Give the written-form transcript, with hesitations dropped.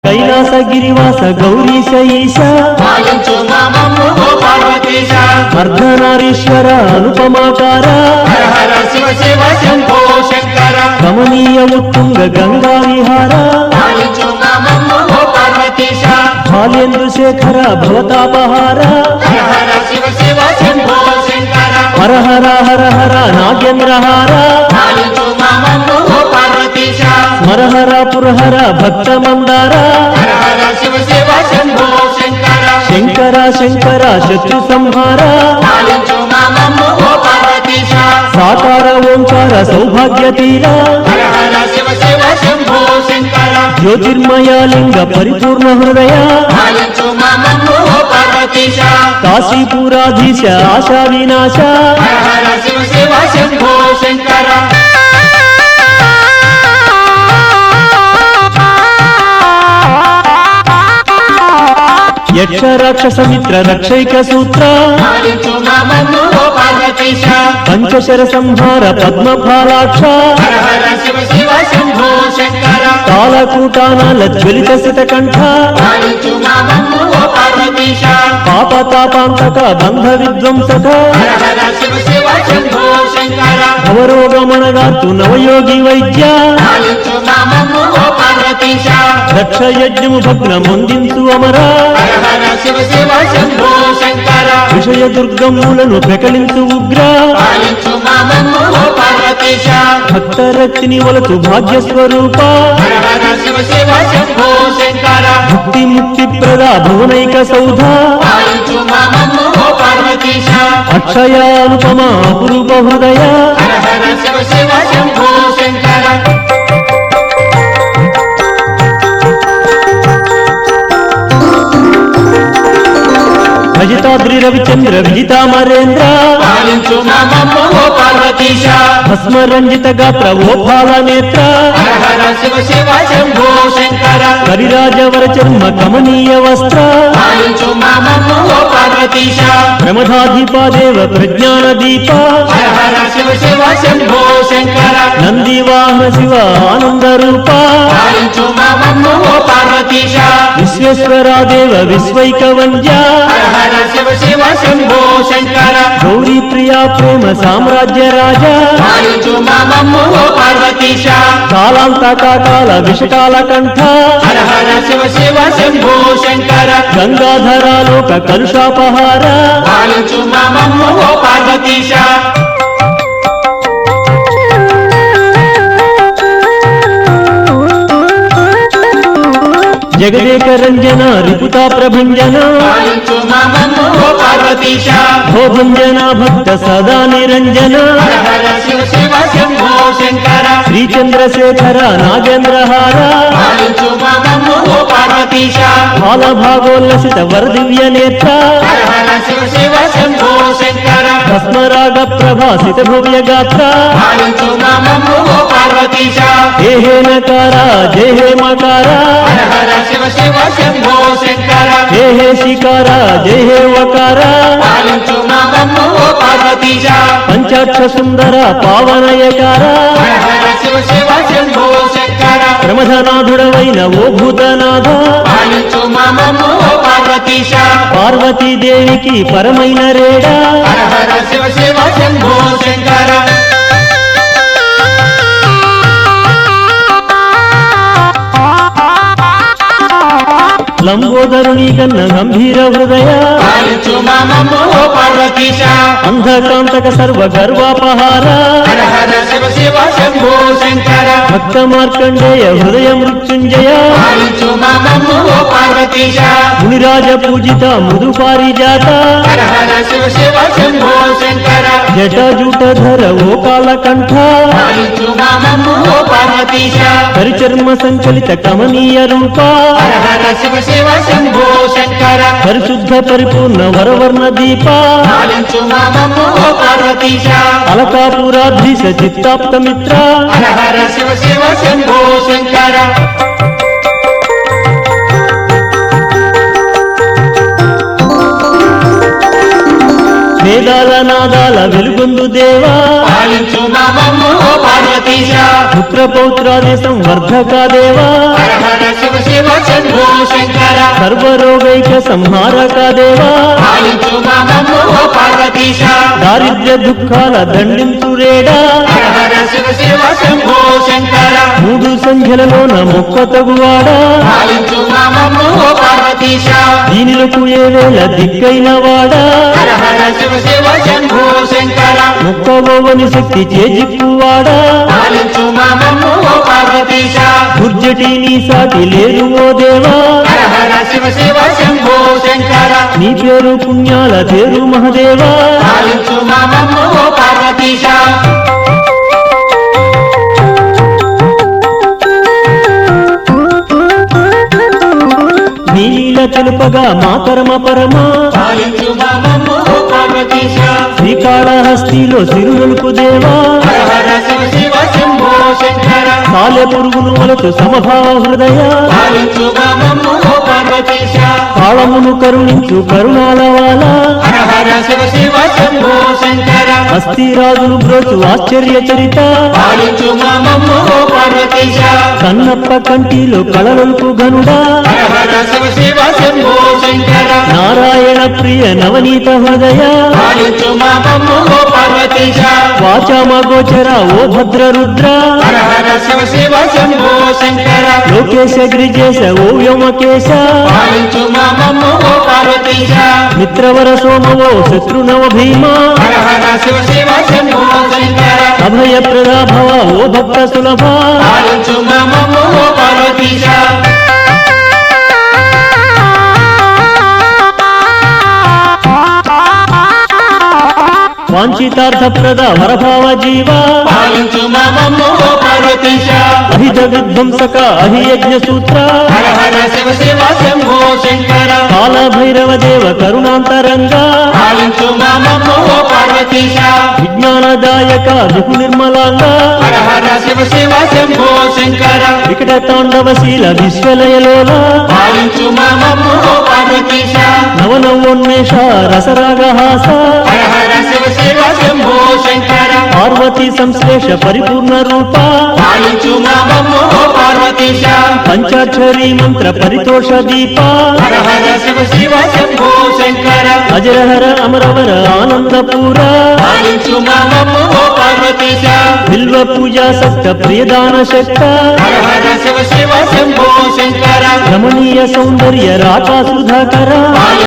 कैलासगिरिवास गौरीश ईशा पालिंचु मामम्मु ओ पार्वतीश अर्धनारीश्वर अनुपमाकार हर हर शिव शिव शंभो शंकर कमनीय उत्तुंग गंगा विहार पालिंचु मामम्मु ओ पार्वतीश बालेन्द्रशेखर भवतापहार हर हर शिव शिव शंभो शंकर हर हर हर हर नागेन्द्रहार पालिंचु मामम्मु ओ पार्वतीश स्मर हर पुरहर भक्त मंदार हर हर शिव शिव शंभो शंकर शंकर शंकर शत्रु संहार पालिंचु मामम्मु ओ पार्वतीश साकार ओंकार सौभाग्य तीर हर हर शिव शिव शंभो शंकर ज्योतिर्मय लिंग परिपूर्ण हृदय पालिंचु मामम्मु ओ पार्वतीश काशीपुराधीश आशा विनाश हर हर शिव शिव शंभो शंकर यक्ष राक्षस मित्र रक्षैक सूत्र पालिंचु मामम्मु ओ पार्वतीश पंचशर संहार पद्म फालाक्ष हर हर शिव शिव शंभो शंकर कालकूटानल ज्वलित सित कंठ पालिंचु मामम्मु ओ पार्वतीश पापतापांतक बंध विध्वंसक हर हर शिव शिव शंभो शंकर भवरोग मनगातु नवयोगी वैद्य पालिंचु मामम्मु ओ पार्वतीश दक्ष यज्ञము భగ్న ముందించు అమర हर हर शिव शिव शंभो शंकर విషయ దుర్గములను ప్రకలించు ఉగ్ర पालिंचु मामम्मु ओ पार्वतीश భక్త రక్తిని వలతు భాగ్య స్వరూప हर हर शिव शिव शंभो शंकर ముక్తి ముక్తి ప్రద భువనైక సౌధ पालिंचु मामम्मु ओ पार्वतीश అక్షయ అనుపమ అపురూప హృదయ हर हर शिव शिव शंभो शंकर భజితాద్రి రవిచంద్ర విజితామరేంద్ర पालिंचु मामम्मु ओ पार्वतीश భస్మ రంజిత గాత్ర ఓ ఫాల నేత్ర हर हर शिव शिव शंभो शंकर కరిరాజవర చర్మ కమనీయ వస్త్ర पालिंचु मामम्मु ओ पार्वतीश ప్రమథాధిపాదేవ ప్రజ్ఞాన దీప हर हर शिव शिव शंभो शंकर నందివాహన శివ ఆనంద రూప पालिंचु मामम्मु ओ पार्वतीश విశ్వేశ్వరాదేవ విశ్వైక వంద్య हर हर शिव शिव शंभो शंकर గౌరీ ప్రియా ప్రేమ సామ్రాజ్య రాజ पालिंचु मामम्मु ओ पार्वतीश కాలాంతక కాల విషకాల కంఠ हर हर शिव शिव शंभो शंकर గంగాధరాలోక కలుషాపహార पालिंचु मामम्मु ओ पार्वतीश జగదేక రంజన రిపుతా ప్రభంజన पालिंचु मामम्मु ओ पार्वतीश భోభంజన భక్త సదా నిరంజన हर हर शिव शिव शंभो शंकर శ్రీచంద్రశేఖర నాగేంద్రహార पालिंचु मामम्मु ओ पार्वतीश బాలభాగోల్లసిత వరదివ్య నేత్ర हर हर शिव शिव शंभो शंकर భస్మరాగ ప్రభాసిత భవ్య గాత్ర पालिंचु मामम्मु ओ पार्वतीश హే హే నకార జయ హే మకార हर हर शिव शिव शंभो शंकर హే హే శికార జయ హే వకార पालिंचु मामम्मु ओ पार्वतीश పంచాక్ష సుందర పావనయకార हर हर शिव शिव शंभो शंकर ప్రమథనాథుడవైన ఓ భూతనాథ पालिंचु मामम्मु ओ पार्वतीश పార్వతీదేవికి పరమైన రేడా हर हर शिव शिव शंभो शंकर లంబోదరుని కన్న గంభీర హృదయ पालिंचु मामम्मु ओ पार्वतीश అంధకాంతక సర్వ గర్వాపహార हर हर शिव शिव शंभो शंकर భక్త మార్కండేయ హృదయ మృత్యుంజయ पालिंचु मामम्मु ओ पार्वतीश మునిరాజ పూజిత మృదు పారిజాత हर हर शिव शिव शंभो शंकर జటాజూటధర ఓ కాలకంఠ पालिंचु मामम्मु ओ पार्वतीश పరిచర్మ సంచలిత కమనీయ రూప हर हर शिव शिव शंभो शंकर పరిశుద్ధ పరిపూర్ణ వరవర్ణ దీప पालिंचु मामम्मु ओ पार्वतीश అలకాపురాధీశ చిత్తాప్త మిత్ర हर हर शिव शिव शंभो शंकर వేదాల నాదాల వెలుగొందు దేవా పాలించు మమ్ము ఓ పార్వతీశ పుత్ర పౌత్రాది సంవర్ధక దేవా హర హర శివ శివ శంభో శంకర సర్వరోగైక సంహారక దేవా పాలించు మమ్ము ఓ పార్వతీశ దారిద్ర్య దుఃఖాల దండించురేడా హర హర శివ శివ శంభో శంకర మూడు సంఖ్యలలోన మొక్కతగువాడా పాలించు మమ్ము ఓ పార్వతీశ దీనిలకు ఏ వేళ దిక్కైన వాడా హర హర శివ శివ శంభో శంకర మొక్కవోవని శక్తి చేజిక్కువాడా పాలించు మమ్ము ఓ పార్వతీశ దుర్జటి నీ సాటి లేరు ఓ దేవా హర హర శివ శివ శంభో శంకర నీ పేరు పుణ్యాల తేరు మహదేవా పాలించు మమ్ము ఓ పార్వతీశ నీల తెలుపగా మా కర్మ పరమా పాలించు మమ్ము ఓ పార్వతీశ శ్రీకాళహస్తిలో సిరులకు దేవా హర హర శివ శివ శంభో శంకర కాలే పురుగును వలచు సమభావ హృదయ పాలించు మమ్ము ఓ పార్వతీశ కాళమును కరుణించు కరుణాలవాల హర హర శివ శివ శంభో శంకర హస్తిరాజును బ్రోచు ఆశ్చర్య చరిత పాలించు మమ్ము ఓ పార్వతీశ కన్నప్ప కంటిలో కళలకు ఘనుడా హర హర శివ శివ శంభో శంకర నారాయణ ప్రియ నవనీత హృదయ పాలించు మమ్ము ఓ పార్వతీశ వాచామ గోచర ఓ భద్ర రుద్ర హర హర శివ శివ శంభో శంకర లోకేశ గిరిజేశ ఓ వ్యోమకేశ పాలించు మమ్ము ఓ పార్వతీశ మిత్రవర సోమవో శత్రునవ భీమ హర హర శివ శివ శంభో శంకర అభయ ప్రదాభవ ఓ భక్త సులభ పాలించు మమ్ము ఓ పార్వతీశ వాంఛితార్థ ప్రద వరభావ జీవ పాలించు మమ్ము ఓ పార్వతీశ అహిత విధ్వంసక అహియజ్ఞ సూత్ర హర హర శివ శివ శంభో శంకర కాల భైరవ దేవ కరుణాంతరంగ పాలించు మమ్ము ఓ పార్వతీశ విజ్ఞానదాయక విపు నిర్మలాంగ హర హర శివ శివ శంభో శంకర వికట తాండవశీల విశ్వలయలోల పాలించు మమ్ము ఓ పార్వతీశ నవనవోన్మేష రసరాగహాస హర హర శివ శివ శంభో శంకర పార్వతీ సంశ్లేష పరిపూర్ణ రూప పాలించు మమ్ము ఓ పార్వతీశ పంచాక్షరీ మంత్ర పరితోష దీప హర హర శివ శివ శంభో శంకర అజరహర అమరవర ఆనందపూర పాలించు మమ్ము ఓ పార్వతీశ బిల్వ పూజా సక్త ప్రియదాన శక్త హర హర శివ శివ శంభో శంకర రమణీయ సౌందర్య రాకా సుధాకర